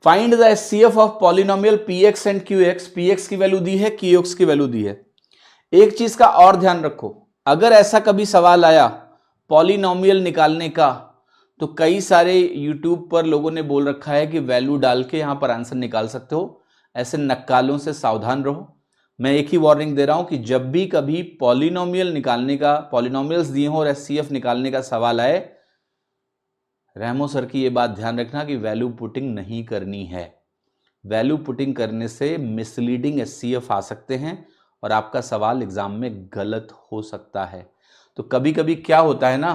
Find the HCF of polynomial px and qx। px की value दी है, qx की value दी है। एक चीज का और ध्यान रखो, अगर ऐसा कभी सवाल आया पॉलिनोमियल निकालने का, तो कई सारे यूट्यूब पर लोगों ने बोल रखा है कि वैल्यू डाल के यहां पर आंसर निकाल सकते हो। ऐसे नक्कालों से सावधान रहो। मैं एक ही वार्निंग दे रहा हूं कि जब भी कभी पॉलिनोमियल निकालने का, पॉलिनोमियल्स दिए हो और एचसीएफ निकालने का सवाल आए, रहमो सर की ये बात ध्यान रखना कि वैल्यू पुटिंग नहीं करनी है। वैल्यू पुटिंग करने से मिसलीडिंग एचसीएफ आ सकते हैं और आपका सवाल एग्जाम में गलत हो सकता है। तो कभी कभी क्या होता है ना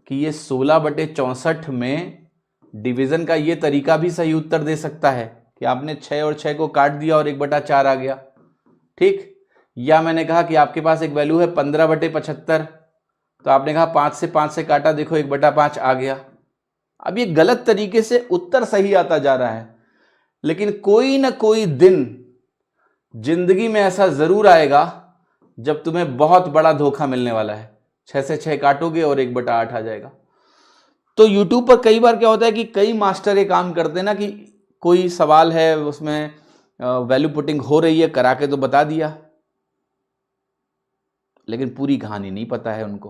कि ये 16/64 में डिवीजन का ये तरीका भी सही उत्तर दे सकता है कि आपने 6 और 6 को काट दिया और 1/4 आ गया, ठीक। या मैंने कहा कि आपके पास एक वैल्यू है 15/75, तो आपने कहा 5 से काटा, देखो 1/5 आ गया। अब ये गलत तरीके से उत्तर सही आता जा रहा है, लेकिन कोई ना कोई दिन जिंदगी में ऐसा जरूर आएगा जब तुम्हें बहुत बड़ा धोखा मिलने वाला है। 6 से 6 काटोगे और 1/8 आ जाएगा। तो यूट्यूब पर कई बार क्या होता है कि कई मास्टर ये काम करते हैं ना कि कोई सवाल है उसमें वैल्यू पुटिंग हो रही है, करा के तो बता दिया, लेकिन पूरी कहानी नहीं पता है उनको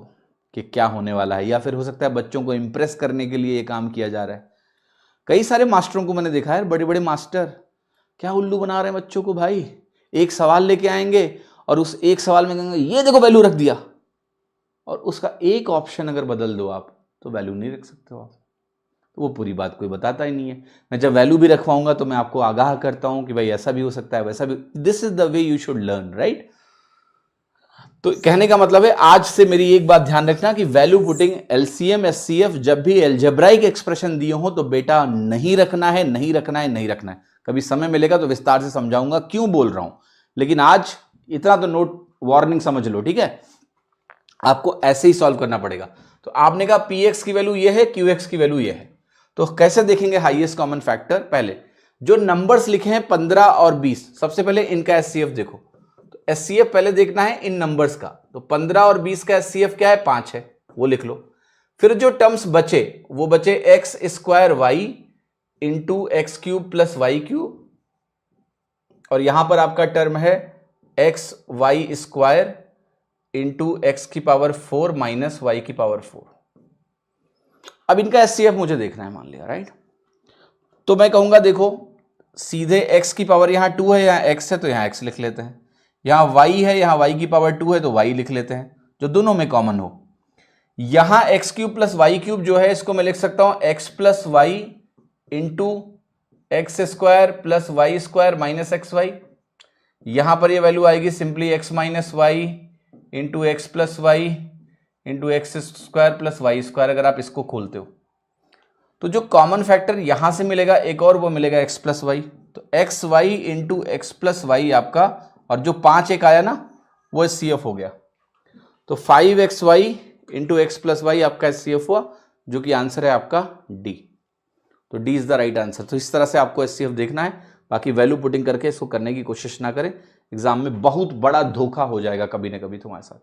कि क्या होने वाला है। या फिर हो सकता है बच्चों को इंप्रेस करने के लिए ये काम किया जा रहा है। कई सारे मास्टरों को मैंने देखा है, बड़े बड़े मास्टर क्या उल्लू बना रहे हैं बच्चों को भाई। एक सवाल लेके आएंगे और उस एक सवाल में कहेंगे ये देखो वैल्यू रख दिया, और उसका एक ऑप्शन अगर बदल दो आप तो वैल्यू नहीं रख सकते हो आप। तो वो पूरी बात कोई बताता ही नहीं है। मैं जब वैल्यू भी रखवाऊंगा तो मैं आपको आगाह करता हूं कि भाई ऐसा भी हो सकता है, वैसा भी। This is the way you should learn, right. तो कहने का मतलब है आज से मेरी एक बात ध्यान रखना कि वैल्यू पुटिंग, एलसीएम, एचसीएफ जब भी एल्जेब्राइक एक्सप्रेशन दिए हो तो बेटा नहीं रखना है, नहीं रखना है, नहीं रखना है। कभी समय मिलेगा तो विस्तार से समझाऊंगा क्यों बोल रहा हूं, लेकिन आज इतना तो नोट, वार्निंग समझ लो, ठीक है। आपको ऐसे ही सॉल्व करना पड़ेगा। तो आपने कहा px की वैल्यू ये है, qx की वैल्यू ये है, तो कैसे देखेंगे हाईएस्ट कॉमन फैक्टर। पहले जो नंबर्स लिखे हैं 15 और 20, सबसे पहले इनका एचसीएफ देखो। तो एचसीएफ पहले देखना है इन नंबर्स का। तो 15 और 20 का एचसीएफ क्या है, 5 है, वो लिख लो। फिर जो टर्म्स बचे वो बचे x² y into x cube plus y cube, और यहां पर आपका टर्म है xy² into x⁴ minus y⁴। अब इनका एचसीएफ मुझे देखना है, मान लिया, राइट। तो मैं कहूंगा देखो सीधे x की पावर यहां 2 है, यहां x है तो यहां x लिख लेते हैं, यहां y है, यहां y⁴ है तो y लिख लेते हैं, जो दोनों में कॉमन हो। यहां x³ प्लस y³ जो है इसको मैं लिख सकता हूं x plus y into x² plus y² minus xy। यहां पर ये वैल्यू आएगी simply x minus y into x plus y into x² plus y²। अगर आप इसको खोलते हो तो जो कॉमन फैक्टर यहां से मिलेगा एक और, वो मिलेगा x प्लस वाई। तो x y into x plus y आपका, और जो 5 एक आया ना वो एचसीएफ हो गया। तो 5xy into x plus y आपका एचसीएफ हुआ, जो कि आंसर है आपका डी। तो D is the right answer. तो इस तरह से आपको एचसीएफ देखना है, बाकी वैल्यू पुटिंग करके इसको करने की कोशिश ना करें, एग्जाम में बहुत बड़ा धोखा हो जाएगा कभी ना कभी तुम्हारे साथ।